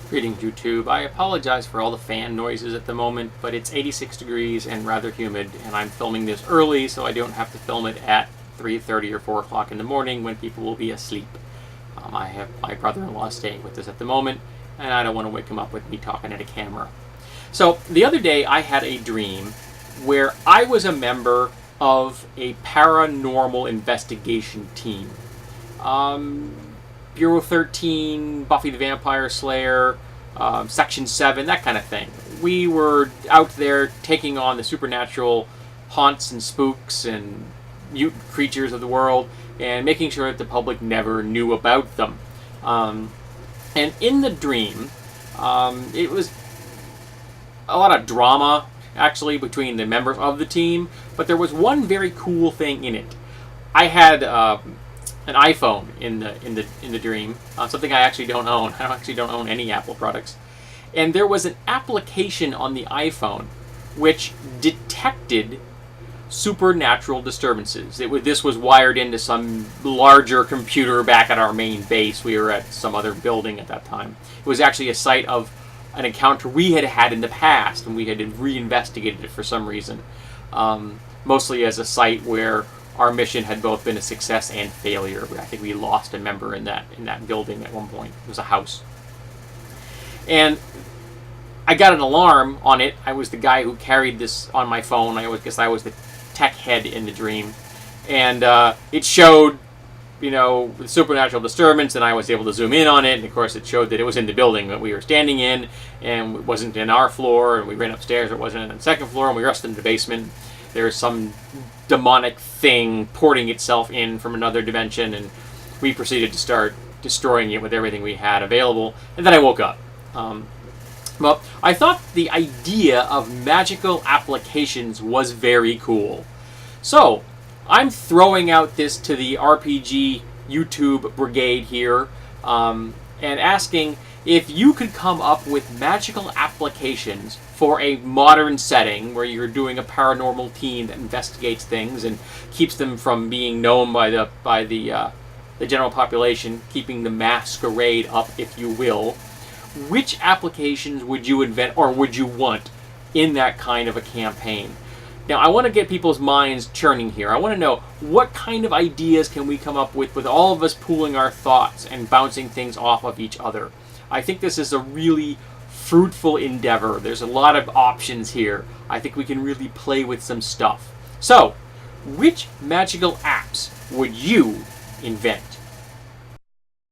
Greetings, YouTube. I apologize for all the fan noises at the moment, but it's 86 degrees and rather humid, and I'm filming this early so I don't have to film it at 3:30 or 4 o'clock in the morning when people will be asleep. I have my brother-in-law staying with us at the moment, and I don't want to wake him up with me talking at a camera. So, the other day I had a dream where I was a member of a paranormal investigation team. Bureau 13, Buffy the Vampire Slayer, Section 7, that kind of thing. We were out there taking on the supernatural haunts and spooks and mutant creatures of the world and making sure that the public never knew about them. And in the dream, it was a lot of drama, actually, between the members of the team, but there was one very cool thing in it. I had an iPhone in the dream, something I actually don't own. I actually don't own any Apple products. And there was an application on the iPhone which detected supernatural disturbances. This was wired into some larger computer back at our main base. We were at some other building at that time. It was actually a site of an encounter we had had in the past, and we had reinvestigated it for some reason. Mostly as a site where our mission had both been a success and failure. I think we lost a member in that building at one point. It was a house. And I got an alarm on it. I was the guy who carried this on my phone. I guess I was the tech head in the dream. And it showed, the supernatural disturbance, and I was able to zoom in on it. And of course it showed that it was in the building that we were standing in, and it wasn't in our floor, and we ran upstairs, it wasn't in the second floor, and we rushed into the basement. There's some demonic thing porting itself in from another dimension, and we proceeded to start destroying it with everything we had available, and then I woke up. Well, I thought the idea of magical applications was very cool. So, I'm throwing out this to the RPG YouTube brigade here, and asking if you could come up with magical applications for a modern setting where you're doing a paranormal team that investigates things and keeps them from being known by the general population, keeping the masquerade up, if you will. Which applications would you invent or would you want in that kind of a campaign? Now, I want to get people's minds churning here. I want to know what kind of ideas can we come up with all of us pooling our thoughts and bouncing things off of each other. I think this is a really fruitful endeavor. There's a lot of options here. I think we can really play with some stuff. So, which magical apps would you invent?